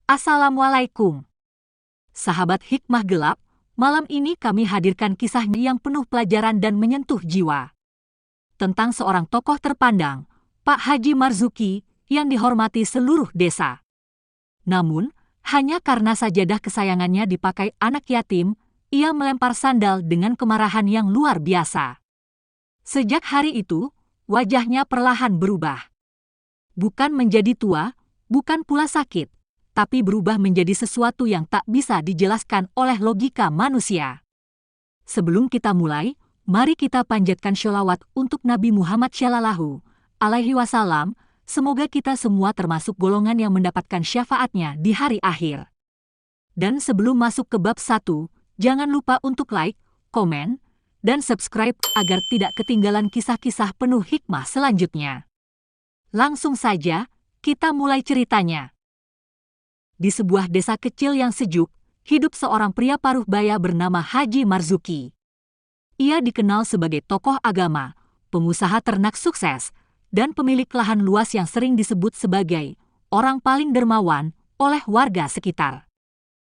Assalamualaikum. Sahabat Hikmah Gelap, malam ini kami hadirkan kisah yang penuh pelajaran dan menyentuh jiwa. Tentang seorang tokoh terpandang, Pak Haji Marzuki, yang dihormati seluruh desa. Namun, hanya karena sajadah kesayangannya dipakai anak yatim, ia melempar sandal dengan kemarahan yang luar biasa. Sejak hari itu, wajahnya perlahan berubah. Bukan menjadi tua, bukan pula sakit, tapi berubah menjadi sesuatu yang tak bisa dijelaskan oleh logika manusia. Sebelum kita mulai, mari kita panjatkan sholawat untuk Nabi Muhammad Shallallahu Alaihi Wasallam. Semoga kita semua termasuk golongan yang mendapatkan syafaatnya di hari akhir. Dan sebelum masuk ke bab 1, jangan lupa untuk like, komen, dan subscribe agar tidak ketinggalan kisah-kisah penuh hikmah selanjutnya. Langsung saja, kita mulai ceritanya. Di sebuah desa kecil yang sejuk, hidup seorang pria paruh baya bernama Haji Marzuki. Ia dikenal sebagai tokoh agama, pengusaha ternak sukses, dan pemilik lahan luas yang sering disebut sebagai orang paling dermawan oleh warga sekitar.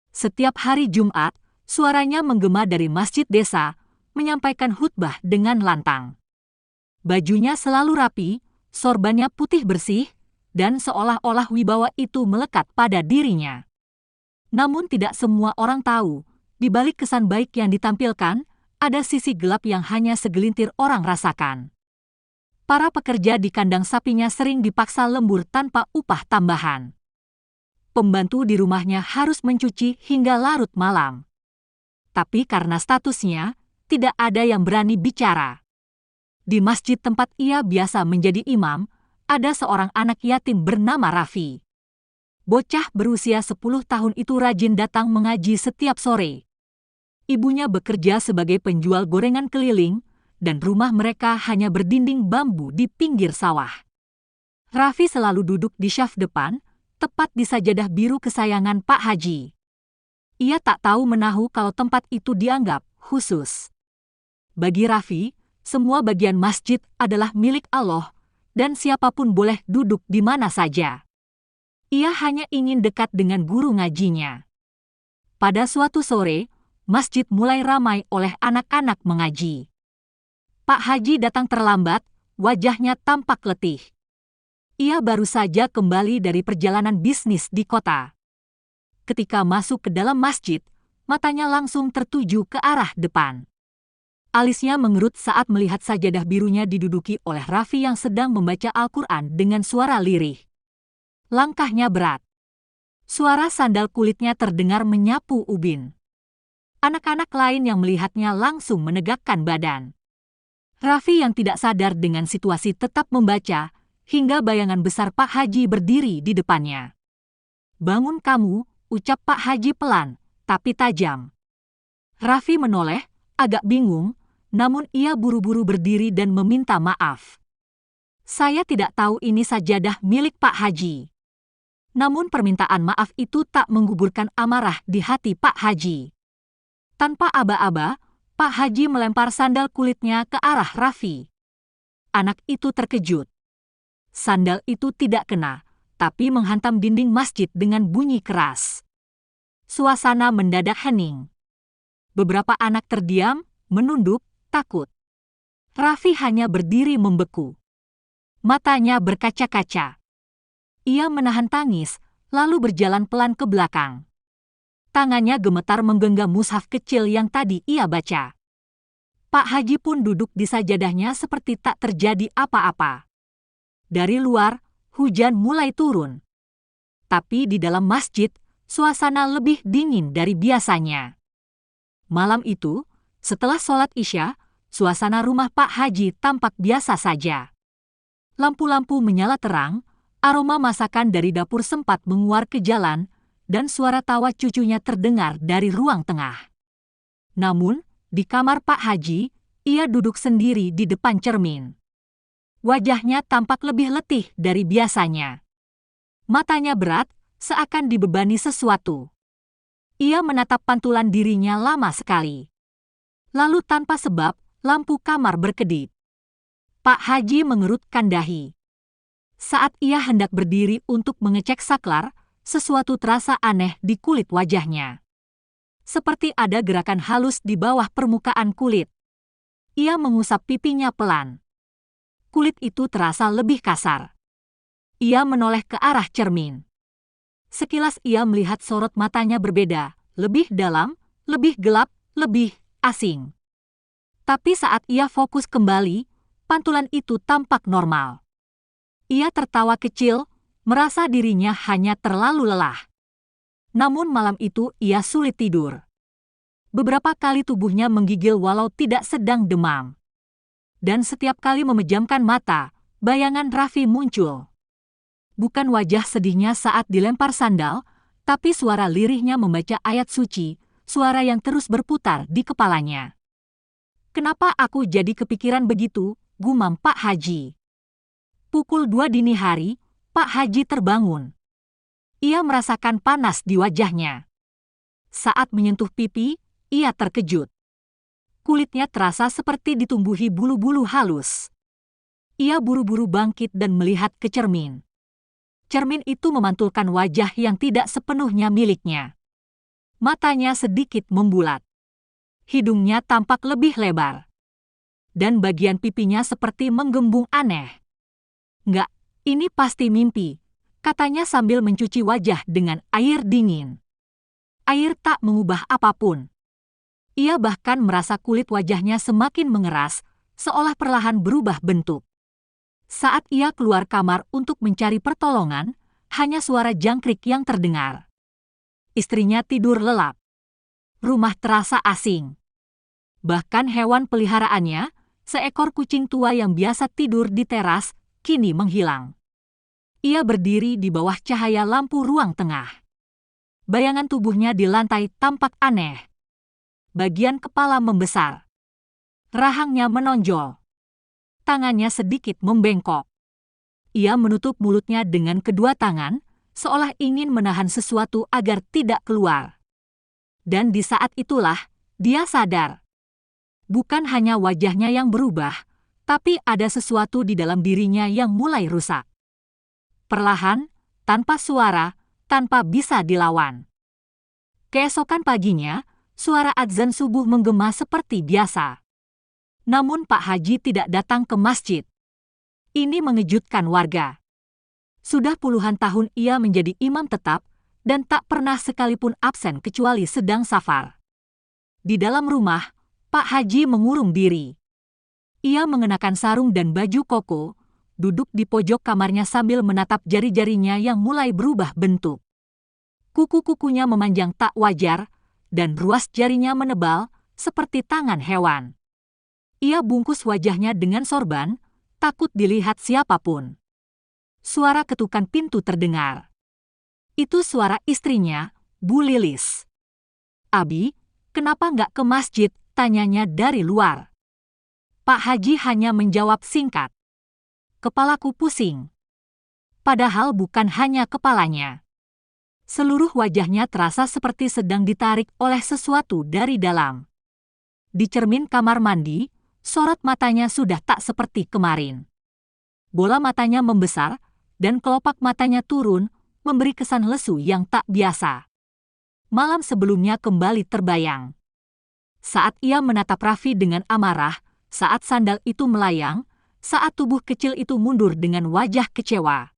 Setiap hari Jumat, suaranya menggema dari masjid desa, menyampaikan khutbah dengan lantang. Bajunya selalu rapi, sorbannya putih bersih, dan seolah-olah wibawa itu melekat pada dirinya. Namun tidak semua orang tahu, di balik kesan baik yang ditampilkan, ada sisi gelap yang hanya segelintir orang rasakan. Para pekerja di kandang sapinya sering dipaksa lembur tanpa upah tambahan. Pembantu di rumahnya harus mencuci hingga larut malam. Tapi karena statusnya, tidak ada yang berani bicara. Di masjid tempat ia biasa menjadi imam, ada seorang anak yatim bernama Raffi. Bocah berusia 10 tahun itu rajin datang mengaji setiap sore. Ibunya bekerja sebagai penjual gorengan keliling, dan rumah mereka hanya berdinding bambu di pinggir sawah. Raffi selalu duduk di syaf depan, tepat di sajadah biru kesayangan Pak Haji. Ia tak tahu menahu kalau tempat itu dianggap khusus. Bagi Raffi, semua bagian masjid adalah milik Allah, dan siapapun boleh duduk di mana saja. Ia hanya ingin dekat dengan guru ngajinya. Pada suatu sore, masjid mulai ramai oleh anak-anak mengaji. Pak Haji datang terlambat, wajahnya tampak letih. Ia baru saja kembali dari perjalanan bisnis di kota. Ketika masuk ke dalam masjid, matanya langsung tertuju ke arah depan. Alisnya mengerut saat melihat sajadah birunya diduduki oleh Raffi yang sedang membaca Al-Quran dengan suara lirih. Langkahnya berat. Suara sandal kulitnya terdengar menyapu ubin. Anak-anak lain yang melihatnya langsung menegakkan badan. Raffi yang tidak sadar dengan situasi tetap membaca, hingga bayangan besar Pak Haji berdiri di depannya. "Bangun kamu," ucap Pak Haji pelan, tapi tajam. Raffi menoleh, agak bingung, namun ia buru-buru berdiri dan meminta maaf. "Saya tidak tahu ini sajadah milik Pak Haji." Namun permintaan maaf itu tak menggugurkan amarah di hati Pak Haji. Tanpa aba-aba, Pak Haji melempar sandal kulitnya ke arah Raffi. Anak itu terkejut. Sandal itu tidak kena, tapi menghantam dinding masjid dengan bunyi keras. Suasana mendadak hening. Beberapa anak terdiam, menunduk, takut. Raffi hanya berdiri membeku. Matanya berkaca-kaca. Ia menahan tangis, lalu berjalan pelan ke belakang. Tangannya gemetar menggenggam mushaf kecil yang tadi ia baca. Pak Haji pun duduk di sajadahnya seperti tak terjadi apa-apa. Dari luar, hujan mulai turun. Tapi di dalam masjid, suasana lebih dingin dari biasanya. Malam itu, setelah sholat Isya, suasana rumah Pak Haji tampak biasa saja. Lampu-lampu menyala terang, aroma masakan dari dapur sempat menguar ke jalan, dan suara tawa cucunya terdengar dari ruang tengah. Namun, di kamar Pak Haji, ia duduk sendiri di depan cermin. Wajahnya tampak lebih letih dari biasanya. Matanya berat, seakan dibebani sesuatu. Ia menatap pantulan dirinya lama sekali. Lalu tanpa sebab, lampu kamar berkedip. Pak Haji mengerutkan dahi. Saat ia hendak berdiri untuk mengecek saklar, sesuatu terasa aneh di kulit wajahnya. Seperti ada gerakan halus di bawah permukaan kulit. Ia mengusap pipinya pelan. Kulit itu terasa lebih kasar. Ia menoleh ke arah cermin. Sekilas ia melihat sorot matanya berbeda, lebih dalam, lebih gelap, lebih asing. Tapi saat ia fokus kembali, pantulan itu tampak normal. Ia tertawa kecil, merasa dirinya hanya terlalu lelah. Namun malam itu ia sulit tidur. Beberapa kali tubuhnya menggigil walau tidak sedang demam. Dan setiap kali memejamkan mata, bayangan Raffi muncul. Bukan wajah sedihnya saat dilempar sandal, tapi suara lirihnya membaca ayat suci, suara yang terus berputar di kepalanya. "Kenapa aku jadi kepikiran begitu?" gumam Pak Haji. Pukul 2 dini hari, Pak Haji terbangun. Ia merasakan panas di wajahnya. Saat menyentuh pipi, ia terkejut. Kulitnya terasa seperti ditumbuhi bulu-bulu halus. Ia buru-buru bangkit dan melihat ke cermin. Cermin itu memantulkan wajah yang tidak sepenuhnya miliknya. Matanya sedikit membulat. Hidungnya tampak lebih lebar. Dan bagian pipinya seperti menggembung aneh. "Nggak, ini pasti mimpi," katanya sambil mencuci wajah dengan air dingin. Air tak mengubah apapun. Ia bahkan merasa kulit wajahnya semakin mengeras, seolah perlahan berubah bentuk. Saat ia keluar kamar untuk mencari pertolongan, hanya suara jangkrik yang terdengar. Istrinya tidur lelap. Rumah terasa asing. Bahkan hewan peliharaannya, seekor kucing tua yang biasa tidur di teras, kini menghilang. Ia berdiri di bawah cahaya lampu ruang tengah. Bayangan tubuhnya di lantai tampak aneh. Bagian kepala membesar. Rahangnya menonjol. Tangannya sedikit membengkok. Ia menutup mulutnya dengan kedua tangan, seolah ingin menahan sesuatu agar tidak keluar. Dan di saat itulah, dia sadar. Bukan hanya wajahnya yang berubah, tapi ada sesuatu di dalam dirinya yang mulai rusak. Perlahan, tanpa suara, tanpa bisa dilawan. Keesokan paginya, suara adzan subuh menggema seperti biasa. Namun Pak Haji tidak datang ke masjid. Ini mengejutkan warga. Sudah puluhan tahun ia menjadi imam tetap, dan tak pernah sekalipun absen kecuali sedang safar. Di dalam rumah, Pak Haji mengurung diri. Ia mengenakan sarung dan baju koko, duduk di pojok kamarnya sambil menatap jari-jarinya yang mulai berubah bentuk. Kuku-kukunya memanjang tak wajar, dan ruas jarinya menebal, seperti tangan hewan. Ia bungkus wajahnya dengan sorban, takut dilihat siapapun. Suara ketukan pintu terdengar. Itu suara istrinya, Bu Lilis. "Abi, kenapa nggak ke masjid?" tanyanya dari luar. Pak Haji hanya menjawab singkat. "Kepalaku pusing." Padahal bukan hanya kepalanya. Seluruh wajahnya terasa seperti sedang ditarik oleh sesuatu dari dalam. Di cermin kamar mandi, sorot matanya sudah tak seperti kemarin. Bola matanya membesar, dan kelopak matanya turun, memberi kesan lesu yang tak biasa. Malam sebelumnya kembali terbayang. Saat ia menatap Raffi dengan amarah, saat sandal itu melayang, saat tubuh kecil itu mundur dengan wajah kecewa.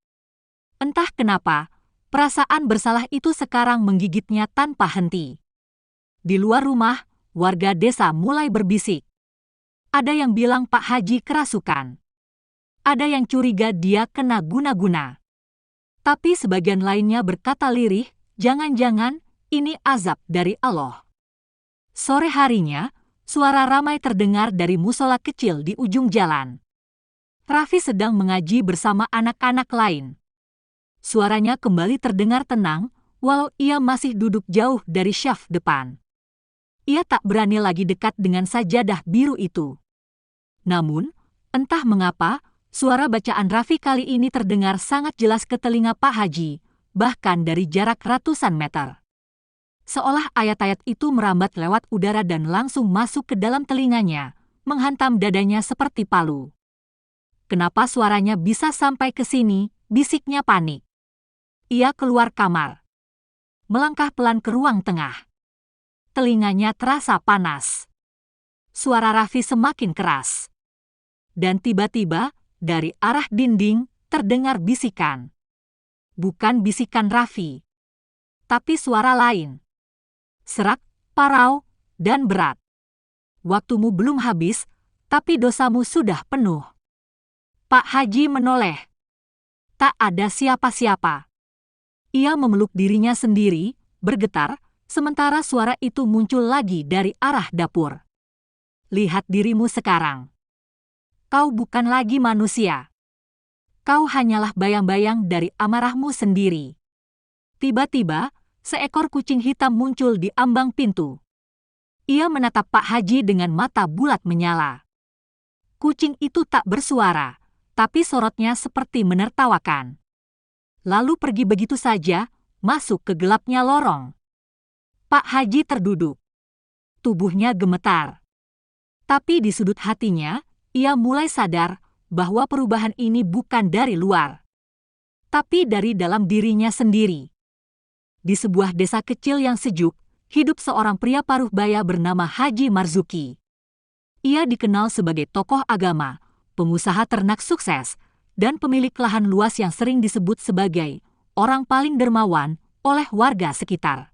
Entah kenapa, perasaan bersalah itu sekarang menggigitnya tanpa henti. Di luar rumah, warga desa mulai berbisik. Ada yang bilang Pak Haji kerasukan. Ada yang curiga dia kena guna-guna. Tapi sebagian lainnya berkata lirih, jangan-jangan ini azab dari Allah. Sore harinya, suara ramai terdengar dari musola kecil di ujung jalan. Raffi sedang mengaji bersama anak-anak lain. Suaranya kembali terdengar tenang, walau ia masih duduk jauh dari syaf depan. Ia tak berani lagi dekat dengan sajadah biru itu. Namun, entah mengapa, suara bacaan Raffi kali ini terdengar sangat jelas ke telinga Pak Haji, bahkan dari jarak ratusan meter. Seolah ayat-ayat itu merambat lewat udara dan langsung masuk ke dalam telinganya, menghantam dadanya seperti palu. "Kenapa suaranya bisa sampai ke sini?" bisiknya panik. Ia keluar kamar. melangkah pelan ke ruang tengah. Telinganya terasa panas. Suara Raffi semakin keras. Dan tiba-tiba, dari arah dinding, terdengar bisikan. Bukan bisikan Raffi, tapi suara lain. Serak, parau, dan berat. Waktumu belum habis, tapi dosamu sudah penuh. Pak Haji menoleh. Tak ada siapa-siapa. Ia memeluk dirinya sendiri, bergetar, sementara suara itu muncul lagi dari arah dapur. Lihat dirimu sekarang. Kau bukan lagi manusia. Kau hanyalah bayang-bayang dari amarahmu sendiri. Tiba-tiba, seekor kucing hitam muncul di ambang pintu. Ia menatap Pak Haji dengan mata bulat menyala. Kucing itu tak bersuara, tapi sorotnya seperti menertawakan. Lalu pergi begitu saja, masuk ke gelapnya lorong. Pak Haji terduduk. Tubuhnya gemetar. Tapi di sudut hatinya, ia mulai sadar bahwa perubahan ini bukan dari luar, tapi dari dalam dirinya sendiri. Di sebuah desa kecil yang sejuk, hidup seorang pria paruh baya bernama Haji Marzuki. Ia dikenal sebagai tokoh agama, pengusaha ternak sukses, dan pemilik lahan luas yang sering disebut sebagai orang paling dermawan oleh warga sekitar.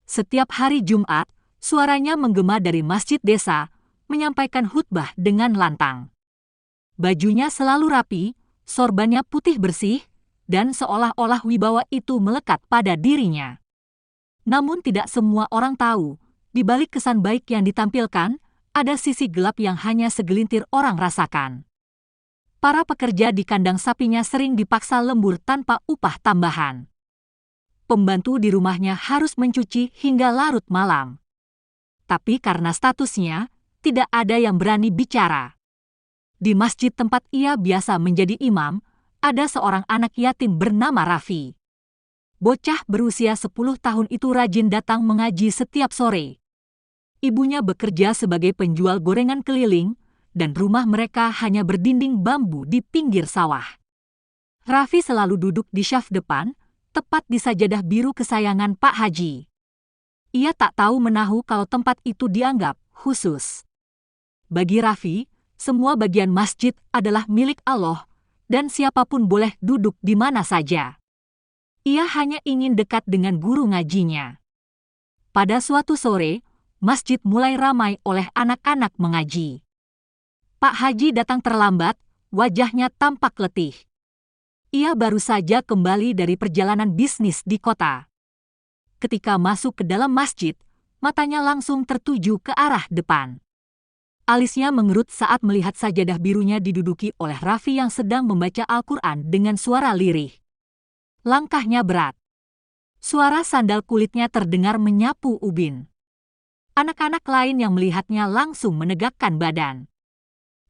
Setiap hari Jumat, suaranya menggema dari masjid desa, menyampaikan khutbah dengan lantang. Bajunya selalu rapi, sorbannya putih bersih, dan seolah-olah wibawa itu melekat pada dirinya. Namun tidak semua orang tahu, di balik kesan baik yang ditampilkan, ada sisi gelap yang hanya segelintir orang rasakan. Para pekerja di kandang sapinya sering dipaksa lembur tanpa upah tambahan. Pembantu di rumahnya harus mencuci hingga larut malam. Tapi karena statusnya, tidak ada yang berani bicara. Di masjid tempat ia biasa menjadi imam, ada seorang anak yatim bernama Raffi. Bocah berusia 10 tahun itu rajin datang mengaji setiap sore. Ibunya bekerja sebagai penjual gorengan keliling, dan rumah mereka hanya berdinding bambu di pinggir sawah. Raffi selalu duduk di syaf depan, tepat di sajadah biru kesayangan Pak Haji. Ia tak tahu menahu kalau tempat itu dianggap khusus. Bagi Raffi, semua bagian masjid adalah milik Allah, dan siapapun boleh duduk di mana saja. Ia hanya ingin dekat dengan guru ngajinya. Pada suatu sore, masjid mulai ramai oleh anak-anak mengaji. Pak Haji datang terlambat, wajahnya tampak letih. Ia baru saja kembali dari perjalanan bisnis di kota. Ketika masuk ke dalam masjid, matanya langsung tertuju ke arah depan. Alisnya mengerut saat melihat sajadah birunya diduduki oleh Raffi yang sedang membaca Al-Quran dengan suara lirih. Langkahnya berat. Suara sandal kulitnya terdengar menyapu ubin. Anak-anak lain yang melihatnya langsung menegakkan badan.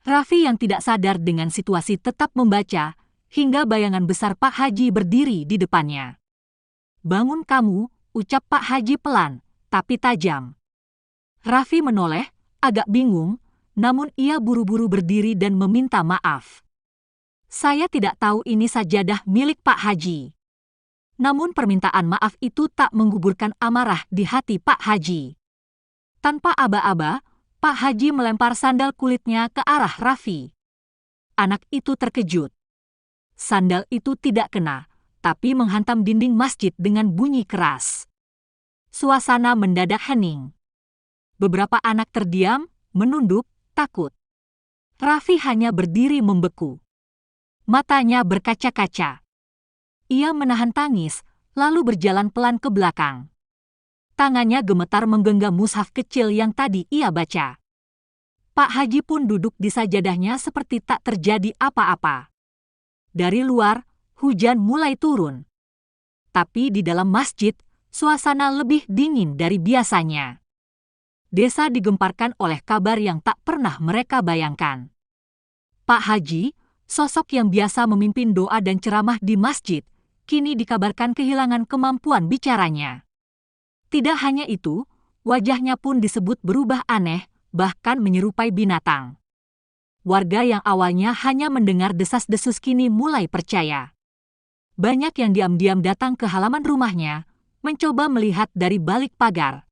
Raffi yang tidak sadar dengan situasi tetap membaca, hingga bayangan besar Pak Haji berdiri di depannya. "Bangun kamu," ucap Pak Haji pelan, tapi tajam. Raffi menoleh, agak bingung, namun ia buru-buru berdiri dan meminta maaf. "Saya tidak tahu ini sajadah milik Pak Haji." Namun permintaan maaf itu tak menggugurkan amarah di hati Pak Haji. Tanpa aba-aba, Pak Haji melempar sandal kulitnya ke arah Raffi. Anak itu terkejut. Sandal itu tidak kena, tapi menghantam dinding masjid dengan bunyi keras. Suasana mendadak hening. Beberapa anak terdiam, menunduk, takut. Raffi hanya berdiri membeku. Matanya berkaca-kaca. Ia menahan tangis, lalu berjalan pelan ke belakang. Tangannya gemetar menggenggam mushaf kecil yang tadi ia baca. Pak Haji pun duduk di sajadahnya seperti tak terjadi apa-apa. Dari luar, hujan mulai turun. Tapi di dalam masjid, suasana lebih dingin dari biasanya. Desa digemparkan oleh kabar yang tak pernah mereka bayangkan. Pak Haji, sosok yang biasa memimpin doa dan ceramah di masjid, kini dikabarkan kehilangan kemampuan bicaranya. Tidak hanya itu, wajahnya pun disebut berubah aneh, bahkan menyerupai binatang. Warga yang awalnya hanya mendengar desas-desus kini mulai percaya. Banyak yang diam-diam datang ke halaman rumahnya, mencoba melihat dari balik pagar.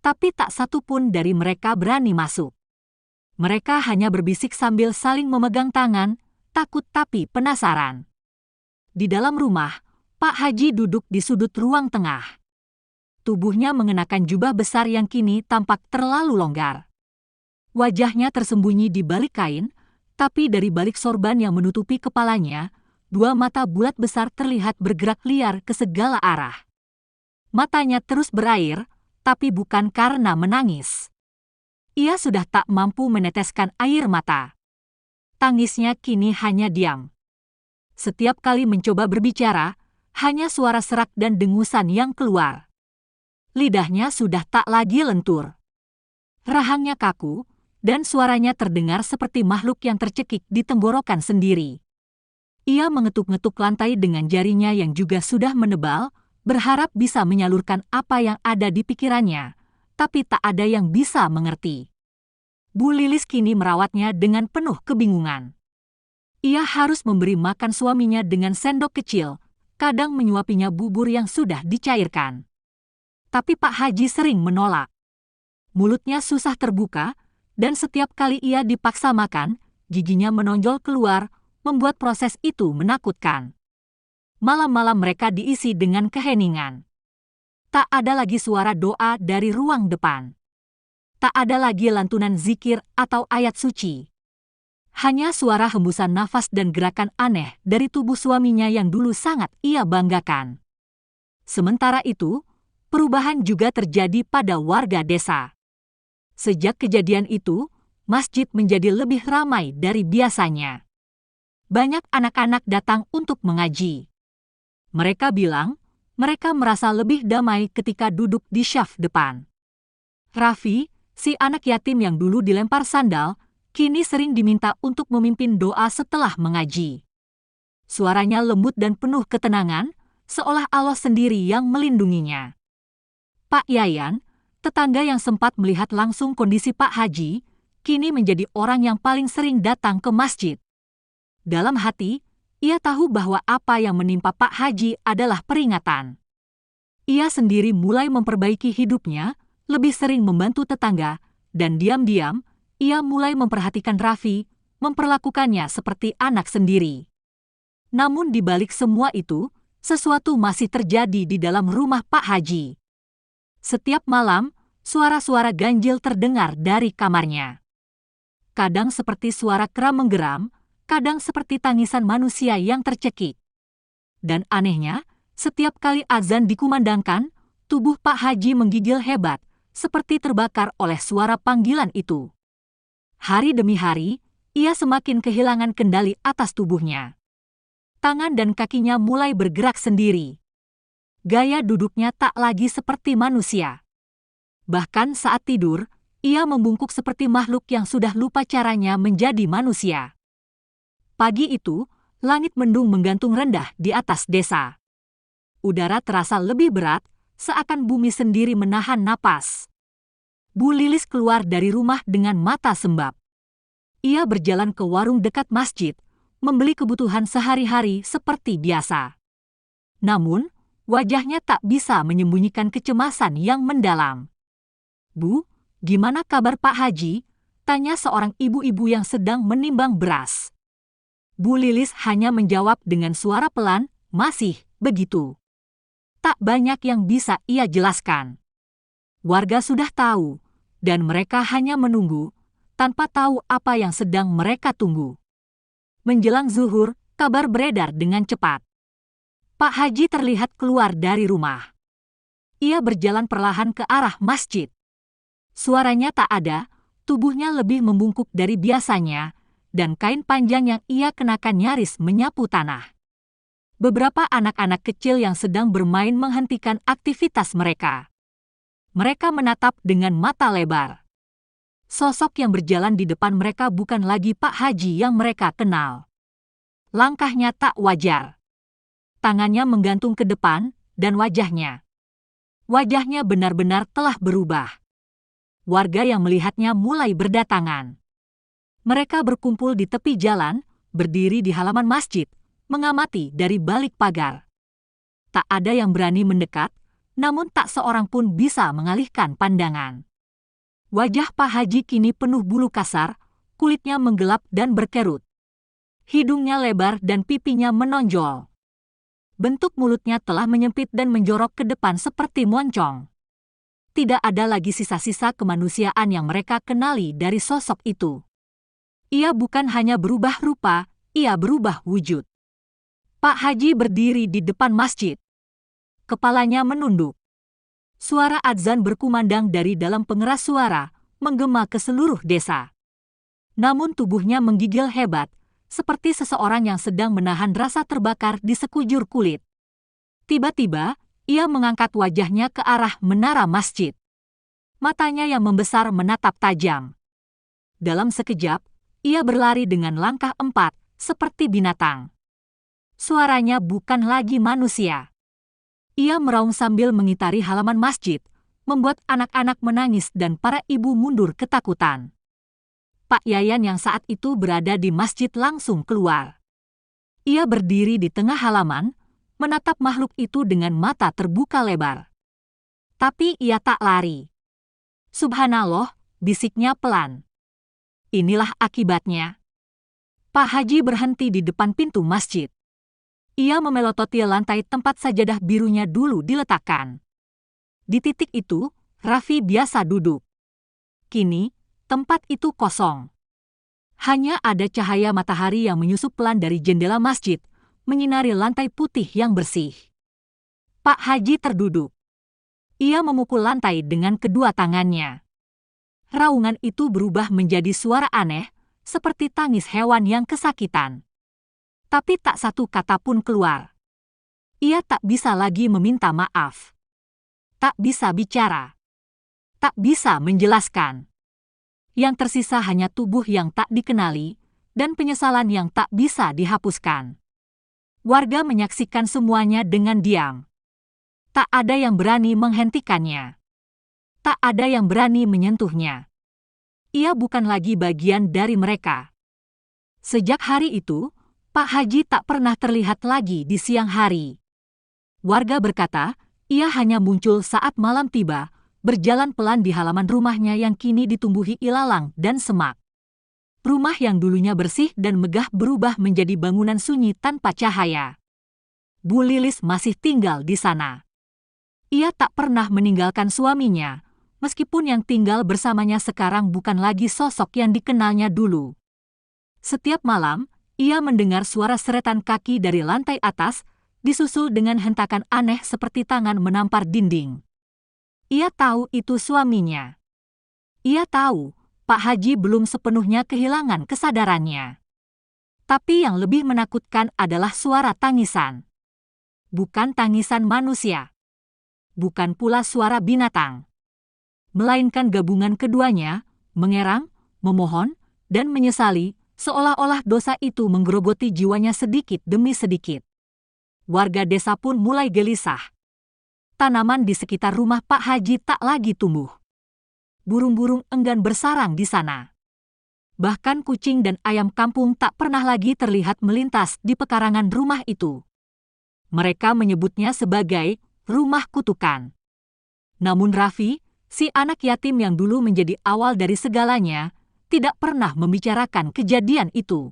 Tapi tak satu pun dari mereka berani masuk. Mereka hanya berbisik sambil saling memegang tangan, takut tapi penasaran. Di dalam rumah, Pak Haji duduk di sudut ruang tengah. Tubuhnya mengenakan jubah besar yang kini tampak terlalu longgar. Wajahnya tersembunyi di balik kain, tapi dari balik sorban yang menutupi kepalanya, dua mata bulat besar terlihat bergerak liar ke segala arah. Matanya terus berair, tapi bukan karena menangis. Ia sudah tak mampu meneteskan air mata. Tangisnya kini hanya diam. Setiap kali mencoba berbicara, hanya suara serak dan dengusan yang keluar. Lidahnya sudah tak lagi lentur. Rahangnya kaku, dan suaranya terdengar seperti makhluk yang tercekik di tenggorokan sendiri. Ia mengetuk-ngetuk lantai dengan jarinya yang juga sudah menebal, berharap bisa menyalurkan apa yang ada di pikirannya, tapi tak ada yang bisa mengerti. Bu Lilis kini merawatnya dengan penuh kebingungan. Ia harus memberi makan suaminya dengan sendok kecil, kadang menyuapinya bubur yang sudah dicairkan. Tapi Pak Haji sering menolak. Mulutnya susah terbuka, dan setiap kali ia dipaksa makan, giginya menonjol keluar, membuat proses itu menakutkan. Malam-malam mereka diisi dengan keheningan. Tak ada lagi suara doa dari ruang depan. Tak ada lagi lantunan zikir atau ayat suci. Hanya suara hembusan nafas dan gerakan aneh dari tubuh suaminya yang dulu sangat ia banggakan. Sementara itu, perubahan juga terjadi pada warga desa. Sejak kejadian itu, masjid menjadi lebih ramai dari biasanya. Banyak anak-anak datang untuk mengaji. Mereka bilang, mereka merasa lebih damai ketika duduk di syaf depan. Raffi, si anak yatim yang dulu dilempar sandal, kini sering diminta untuk memimpin doa setelah mengaji. Suaranya lembut dan penuh ketenangan, seolah Allah sendiri yang melindunginya. Pak Yayan, tetangga yang sempat melihat langsung kondisi Pak Haji, kini menjadi orang yang paling sering datang ke masjid. Dalam hati, ia tahu bahwa apa yang menimpa Pak Haji adalah peringatan. Ia sendiri mulai memperbaiki hidupnya, lebih sering membantu tetangga, dan diam-diam, ia mulai memperhatikan Raffi, memperlakukannya seperti anak sendiri. Namun di balik semua itu, sesuatu masih terjadi di dalam rumah Pak Haji. Setiap malam, suara-suara ganjil terdengar dari kamarnya. Kadang seperti suara kera menggeram, kadang seperti tangisan manusia yang tercekik. Dan anehnya, setiap kali azan dikumandangkan, tubuh Pak Haji menggigil hebat, seperti terbakar oleh suara panggilan itu. Hari demi hari, ia semakin kehilangan kendali atas tubuhnya. Tangan dan kakinya mulai bergerak sendiri. Gaya duduknya tak lagi seperti manusia. Bahkan saat tidur, ia membungkuk seperti makhluk yang sudah lupa caranya menjadi manusia. Pagi itu, langit mendung menggantung rendah di atas desa. Udara terasa lebih berat, seakan bumi sendiri menahan napas. Bu Lilis keluar dari rumah dengan mata sembab. Ia berjalan ke warung dekat masjid, membeli kebutuhan sehari-hari seperti biasa. Namun, wajahnya tak bisa menyembunyikan kecemasan yang mendalam. "Bu, gimana kabar Pak Haji?" tanya seorang ibu-ibu yang sedang menimbang beras. Bu Lilis hanya menjawab dengan suara pelan, "Masih begitu." Tak banyak yang bisa ia jelaskan. Warga sudah tahu, dan mereka hanya menunggu, tanpa tahu apa yang sedang mereka tunggu. Menjelang zuhur, kabar beredar dengan cepat. Pak Haji terlihat keluar dari rumah. Ia berjalan perlahan ke arah masjid. Suaranya tak ada, tubuhnya lebih membungkuk dari biasanya, dan kain panjang yang ia kenakan nyaris menyapu tanah. Beberapa anak-anak kecil yang sedang bermain menghentikan aktivitas mereka. Mereka menatap dengan mata lebar. Sosok yang berjalan di depan mereka bukan lagi Pak Haji yang mereka kenal. Langkahnya tak wajar. Tangannya menggantung ke depan, dan wajahnya benar-benar telah berubah. Warga yang melihatnya mulai berdatangan. Mereka berkumpul di tepi jalan, berdiri di halaman masjid, mengamati dari balik pagar. Tak ada yang berani mendekat, namun tak seorang pun bisa mengalihkan pandangan. Wajah Pak Haji kini penuh bulu kasar, kulitnya menggelap dan berkerut. Hidungnya lebar dan pipinya menonjol. Bentuk mulutnya telah menyempit dan menjorok ke depan seperti moncong. Tidak ada lagi sisa-sisa kemanusiaan yang mereka kenali dari sosok itu. Ia bukan hanya berubah rupa, ia berubah wujud. Pak Haji berdiri di depan masjid. Kepalanya menunduk. Suara adzan berkumandang dari dalam pengeras suara, menggema ke seluruh desa. Namun tubuhnya menggigil hebat, seperti seseorang yang sedang menahan rasa terbakar di sekujur kulit. Tiba-tiba, ia mengangkat wajahnya ke arah menara masjid. Matanya yang membesar menatap tajam. Dalam sekejap, ia berlari dengan langkah 4, seperti binatang. Suaranya bukan lagi manusia. Ia meraung sambil mengitari halaman masjid, membuat anak-anak menangis dan para ibu mundur ketakutan. Pak Yayan yang saat itu berada di masjid langsung keluar. Ia berdiri di tengah halaman, menatap makhluk itu dengan mata terbuka lebar. Tapi ia tak lari. Subhanallah, bisiknya pelan. Inilah akibatnya. Pak Haji berhenti di depan pintu masjid. Ia memelototi lantai tempat sajadah birunya dulu diletakkan. Di titik itu, Raffi biasa duduk. Kini, tempat itu kosong. Hanya ada cahaya matahari yang menyusup pelan dari jendela masjid, menyinari lantai putih yang bersih. Pak Haji terduduk. Ia memukul lantai dengan kedua tangannya. Raungan itu berubah menjadi suara aneh, seperti tangis hewan yang kesakitan. Tapi tak satu kata pun keluar. Ia tak bisa lagi meminta maaf. Tak bisa bicara. Tak bisa menjelaskan. Yang tersisa hanya tubuh yang tak dikenali dan penyesalan yang tak bisa dihapuskan. Warga menyaksikan semuanya dengan diam. Tak ada yang berani menghentikannya. Tak ada yang berani menyentuhnya. Ia bukan lagi bagian dari mereka. Sejak hari itu, Pak Haji tak pernah terlihat lagi di siang hari. Warga berkata, ia hanya muncul saat malam tiba, berjalan pelan di halaman rumahnya yang kini ditumbuhi ilalang dan semak. Rumah yang dulunya bersih dan megah berubah menjadi bangunan sunyi tanpa cahaya. Bu Lilis masih tinggal di sana. Ia tak pernah meninggalkan suaminya, meskipun yang tinggal bersamanya sekarang bukan lagi sosok yang dikenalnya dulu. Setiap malam, ia mendengar suara seretan kaki dari lantai atas, disusul dengan hentakan aneh seperti tangan menampar dinding. Ia tahu itu suaminya. Ia tahu Pak Haji belum sepenuhnya kehilangan kesadarannya. Tapi yang lebih menakutkan adalah suara tangisan. Bukan tangisan manusia. Bukan pula suara binatang. Melainkan gabungan keduanya, mengerang, memohon, dan menyesali, seolah-olah dosa itu menggerogoti jiwanya sedikit demi sedikit. Warga desa pun mulai gelisah. Tanaman di sekitar rumah Pak Haji tak lagi tumbuh. Burung-burung enggan bersarang di sana. Bahkan kucing dan ayam kampung tak pernah lagi terlihat melintas di pekarangan rumah itu. Mereka menyebutnya sebagai rumah kutukan. Namun Raffi, si anak yatim yang dulu menjadi awal dari segalanya, tidak pernah membicarakan kejadian itu.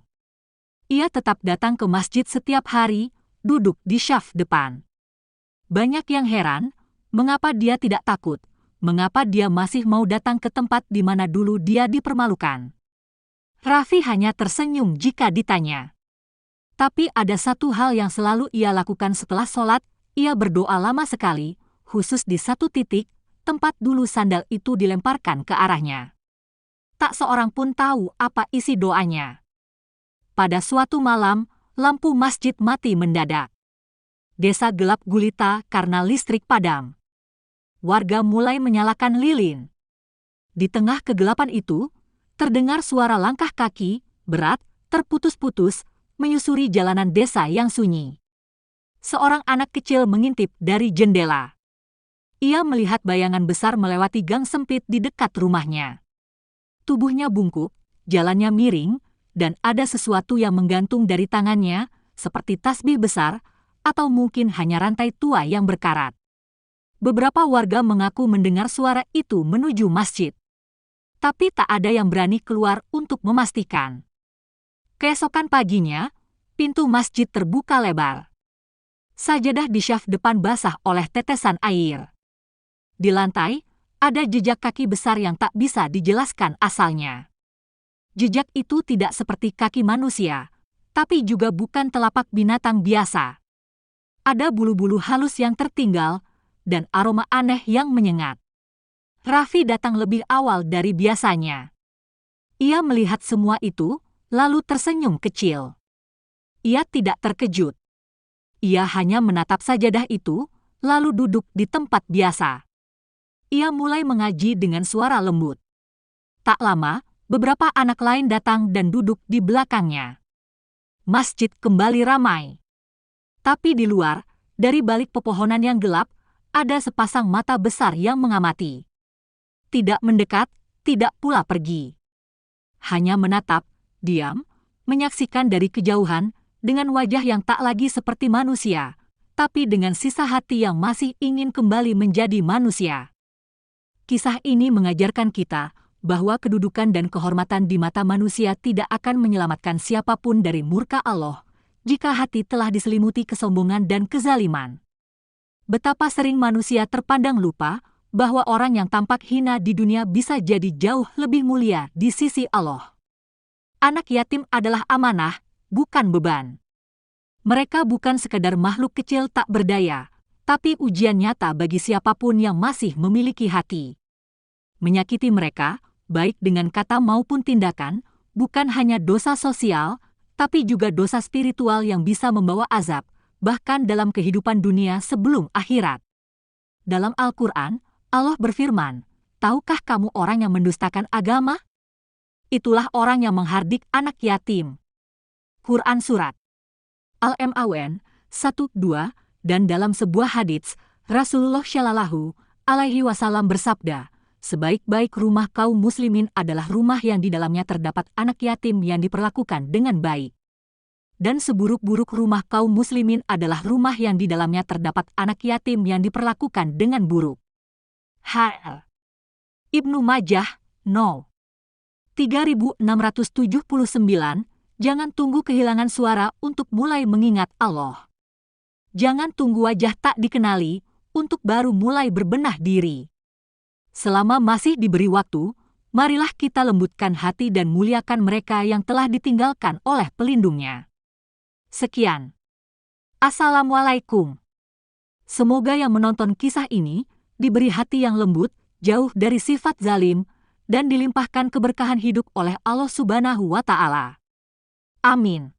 Ia tetap datang ke masjid setiap hari, duduk di syaf depan. Banyak yang heran, mengapa dia tidak takut, mengapa dia masih mau datang ke tempat di mana dulu dia dipermalukan. Raffi hanya tersenyum jika ditanya. Tapi ada satu hal yang selalu ia lakukan setelah sholat, ia berdoa lama sekali, khusus di satu titik, tempat dulu sandal itu dilemparkan ke arahnya. Tak seorang pun tahu apa isi doanya. Pada suatu malam, lampu masjid mati mendadak. Desa gelap gulita karena listrik padam. Warga mulai menyalakan lilin. Di tengah kegelapan itu, terdengar suara langkah kaki, berat, terputus-putus, menyusuri jalanan desa yang sunyi. Seorang anak kecil mengintip dari jendela. Ia melihat bayangan besar melewati gang sempit di dekat rumahnya. Tubuhnya bungkuk, jalannya miring, dan ada sesuatu yang menggantung dari tangannya, seperti tasbih besar, atau mungkin hanya rantai tua yang berkarat. Beberapa warga mengaku mendengar suara itu menuju masjid. Tapi tak ada yang berani keluar untuk memastikan. Keesokan paginya, pintu masjid terbuka lebar. Sajadah di syaf depan basah oleh tetesan air. Di lantai, ada jejak kaki besar yang tak bisa dijelaskan asalnya. Jejak itu tidak seperti kaki manusia, tapi juga bukan telapak binatang biasa. Ada bulu-bulu halus yang tertinggal, dan aroma aneh yang menyengat. Raffi datang lebih awal dari biasanya. Ia melihat semua itu, lalu tersenyum kecil. Ia tidak terkejut. Ia hanya menatap sajadah itu, lalu duduk di tempat biasa. Ia mulai mengaji dengan suara lembut. Tak lama, beberapa anak lain datang dan duduk di belakangnya. Masjid kembali ramai. Tapi di luar, dari balik pepohonan yang gelap, ada sepasang mata besar yang mengamati. Tidak mendekat, tidak pula pergi. Hanya menatap, diam, menyaksikan dari kejauhan, dengan wajah yang tak lagi seperti manusia, tapi dengan sisa hati yang masih ingin kembali menjadi manusia. Kisah ini mengajarkan kita bahwa kedudukan dan kehormatan di mata manusia tidak akan menyelamatkan siapapun dari murka Allah, jika hati telah diselimuti kesombongan dan kezaliman. Betapa sering manusia terpandang lupa bahwa orang yang tampak hina di dunia bisa jadi jauh lebih mulia di sisi Allah. Anak yatim adalah amanah, bukan beban. Mereka bukan sekadar makhluk kecil tak berdaya, tapi ujian nyata bagi siapapun yang masih memiliki hati. Menyakiti mereka, baik dengan kata maupun tindakan, bukan hanya dosa sosial, tapi juga dosa spiritual yang bisa membawa azab, bahkan dalam kehidupan dunia sebelum akhirat. Dalam Al-Quran, Allah berfirman, "Tahukah kamu orang yang mendustakan agama? Itulah orang yang menghardik anak yatim." Quran Surat Al-Ma'un 1-2, dan dalam sebuah hadits, Rasulullah Shallallahu Alaihi Wasallam bersabda, "Sebaik-baik rumah kaum muslimin adalah rumah yang di dalamnya terdapat anak yatim yang diperlakukan dengan baik. Dan seburuk-buruk rumah kaum muslimin adalah rumah yang di dalamnya terdapat anak yatim yang diperlakukan dengan buruk." H.L. Ibnu Majah, No. 3679, jangan tunggu kehilangan suara untuk mulai mengingat Allah. Jangan tunggu wajah tak dikenali untuk baru mulai berbenah diri. Selama masih diberi waktu, marilah kita lembutkan hati dan muliakan mereka yang telah ditinggalkan oleh pelindungnya. Sekian. Assalamualaikum. Semoga yang menonton kisah ini diberi hati yang lembut, jauh dari sifat zalim, dan dilimpahkan keberkahan hidup oleh Allah Subhanahu wa Ta'ala. Amin.